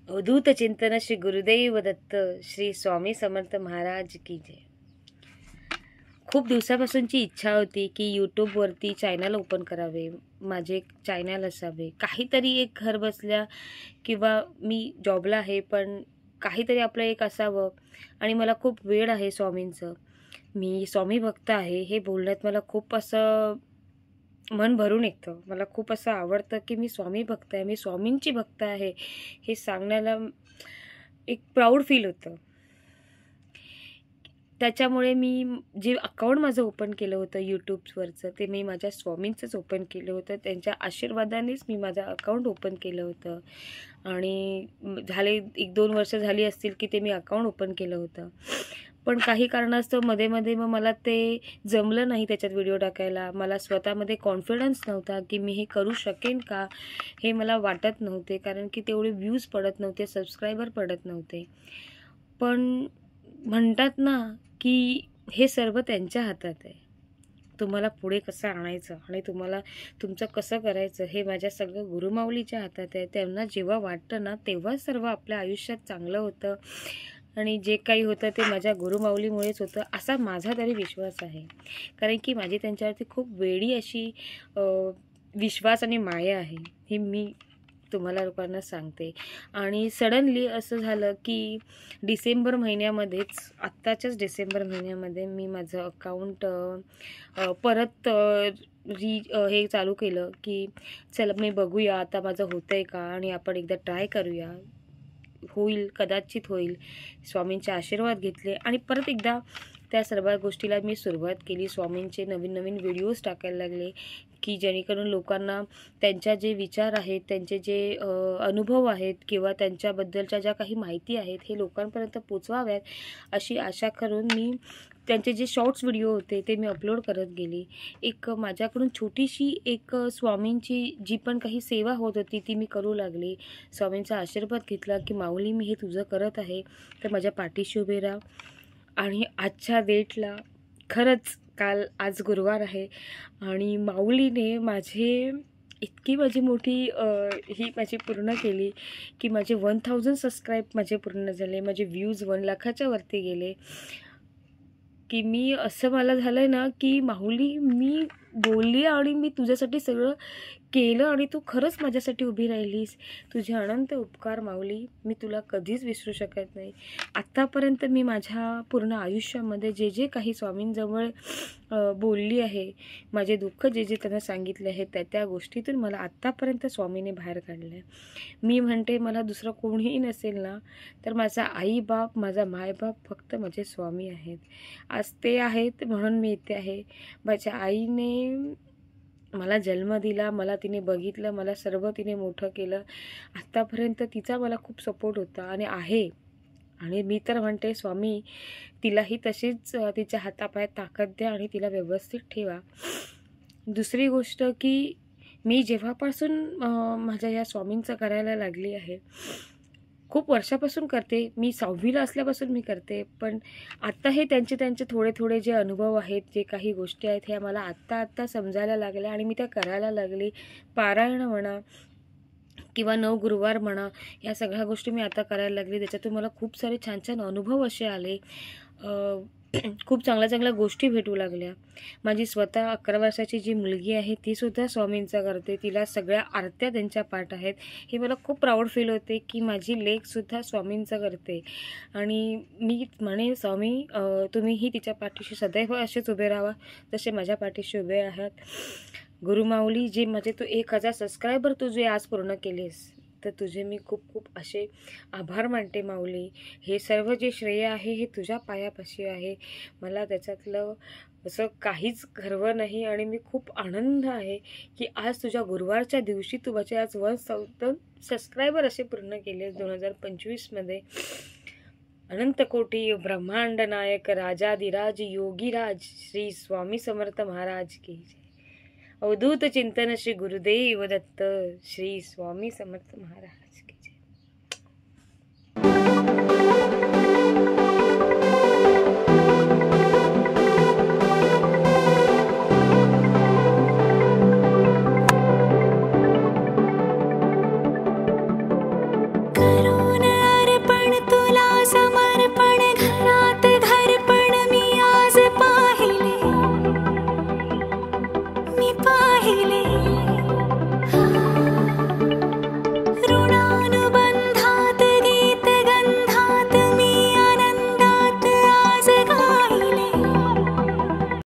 अवधूत चिंतन श्री गुरुदेव दत्त श्री स्वामी समर्थ महाराज की जय. खूप दिवसापासूनची इच्छा होती की यूट्यूबवरती चॅनल ओपन करावे, माझे एक चॅनल असावे, काहीतरी एक घर बसल्या किंवा मी जॉबला आहे पण काहीतरी आपलं एक असावं. आणि मला खूप वेळ आहे स्वामींचं, मी स्वामी भक्त आहे हे बोलण्यात मला खूप असं मन भरून येतं. मला खूप असं आवडतं की मी स्वामी भक्त आहे, मी स्वामींची भक्त आहे हे सांगण्याला एक प्राऊड फील होतं. त्याच्यामुळे मी जे अकाउंट माझं ओपन केलं होतं यूट्यूबवरचं ते मी माझ्या स्वामींचंच ओपन केलं होतं. त्यांच्या आशीर्वादानेच मी माझं अकाउंट ओपन केलं होतं. आणि झाले 1-2 वर्ष झाली असतील की ते मी अकाउंट ओपन केलं होतं. पण काही कारणास्तव मध्ये मग मला ते जमलं नाही त्याच्यात व्हिडिओ टाकायला. मला स्वतःमध्ये कॉन्फिडन्स नव्हता की मी हे करू शकेन का, हे मला वाटत नव्हते. कारण की तेवढे व्ह्यूज पडत नव्हते, सबस्क्रायबर पडत नव्हते. पण म्हणतात ना की हे सर्व त्यांच्या हातात आहे. तुम्हाला पुढे कसं आणायचं आणि तुम्हाला तुमचं कसं करायचं हे माझ्या सगळं गुरुमाऊलीच्या हातात आहे. त्यांना जेव्हा वाटतं ना तेव्हा सर्व आपल्या आयुष्यात चांगलं होतं. आणि जे काही होतं ते माझ्या गुरुमाऊलीमुळेच होतं असा माझा तरी विश्वास आहे. कारण की माझी त्यांच्यावरती खूप वेडी अशी विश्वास आणि माया आहे, हे मी तुम्हाला लोकांना सांगते. आणि सडनली असं झालं की डिसेंबर महिन्यामध्येच, आत्ताच्याच डिसेंबर महिन्यामध्ये मी माझं अकाउंट परत हे चालू केलं की चला मी बघूया आता माझं होतं आहे का आणि आपण एकदा ट्राय करूया, होईल, कदाचित होईल. स्वामींचे आशीर्वाद घेतले आणि परत एकदा त्या सर्व गोष्टीला मी सुरुवात केली. स्वामींचे नवीन व्हिडिओज टाकायला लागले की जेणेकरून लोकांना त्यांच्या जे विचार आहेत, त्यांचे जे अनुभव आहेत किंवा त्यांच्याबद्दलच्या ज्या काही माहिती आहेत हे लोकांपर्यंत पोचवाव्यात अशी आशा करून मी त्यांचे जे शॉर्ट्स व्हिडिओ होते ते मी अपलोड करत गेली. एक माझ्याकडून छोटीशी एक स्वामींची जी पण काही सेवा होत होती ती मी करू लागली. स्वामींचा आशीर्वाद घेतला की माऊली मी हे तुझं करत आहे तर माझ्या पाठीशी उभे राहा. आणि आजच्या डेटला खरंच आज गुरुवार आहे आणि माऊलीने इतकी माझी मोठी ही माझी पूर्ण केली की माझे 1000 सबस्क्राईब माझे पूर्ण झाले. माझे व्ह्यूज 1 लाखाच्या वरती गेले. की मी असं मला झालं आहे ना की माऊली मी बोलली आणि मी तुझ्यासाठी सगळं केलं आणि तू खरंच माझ्यासाठी उभी राहिलीस. तुझे अनंत उपकार माऊली, मी तुला कधीच विसरू शकत नाही. आत्तापर्यंत मी माझ्या पूर्ण आयुष्यामध्ये जे जे काही स्वामींजवळ बोलली आहे, माझे दुःख जे जे त्यांना सांगितले आहे त्या गोष्टीतून मला आत्तापर्यंत स्वामीने बाहेर काढलं आहे. मी म्हणते मला दुसरं कोणीही नसेल ना तर माझा आईबाप, माझा मायबाप फक्त माझे स्वामी आहेत. आज ते आहेत म्हणून मी इथे आहे. माझ्या आईने मला जन्म दिला, मला तिने बघितलं, मला सर्व तिने मोठं केलं. आत्तापर्यंत तिचा मला खूप सपोर्ट होता आणि आहे. आणि मी तर म्हणते स्वामी तिलाही तशीच तिच्या हातापायात ताकद द्या आणि तिला व्यवस्थित ठेवा. दुसरी गोष्ट की मी जेव्हापासून माझ्या या स्वामींचं करायला लागली आहे, खूप वर्षापासून करते, मी 6वीला असल्यापासून मी करते. पण आत्ता हे त्यांचे थोडे जे अनुभव आहेत, जे काही गोष्टी आहेत ह्या मला आत्ता समजायला लागल्या आणि मी त्या करायला लागली. पारायण म्हणा किंवा 9 गुरुवार म्हणा, या सगळ्या गोष्टी मी आता करायला लागली. त्याच्यातून मला खूप सारे छान अनुभव असे आले. खूप चांगल्या गोष्टी भेटू लागल्या. माझी स्वतः 11 वर्षाची जी मुलगी आहे तीसुद्धा स्वामींचा करते. तिला सगळ्या आरत्या त्यांच्या पाठ आहेत. हे मला खूप प्राऊड फील होते की माझी लेकसुद्धा स्वामींचं करते. आणि मी म्हणेन स्वामी तुम्हीही तिच्या पाठीशी सदैव असेच उभे राहा जसे माझ्या पाठीशी उभे आहात. गुरुमाऊली जे माझे तू 1000 सबस्क्रायबर तू जे आज पूर्ण केलेस तर तुझे मी खूप असे आभार मानते माऊली. हे सर्व जे श्रेय आहे हे तुझ्या पायापाशी आहे. मला त्याच्यातलं असं काहीच गर्व नाही आणि मी खूप आनंद आहे की आज तुझ्या गुरुवारच्या दिवशी तू माझे आज 1000 सबस्क्रायबर असे पूर्ण केले 2025मध्ये. अनंत कोटी ब्रह्मांड नायक राजाधिराज योगीराज श्री स्वामी समर्थ महाराज की जय. अवधूत चिंतन श्री गुरुदेव दत्त श्री स्वामी समर्थ महाराज की जय. करो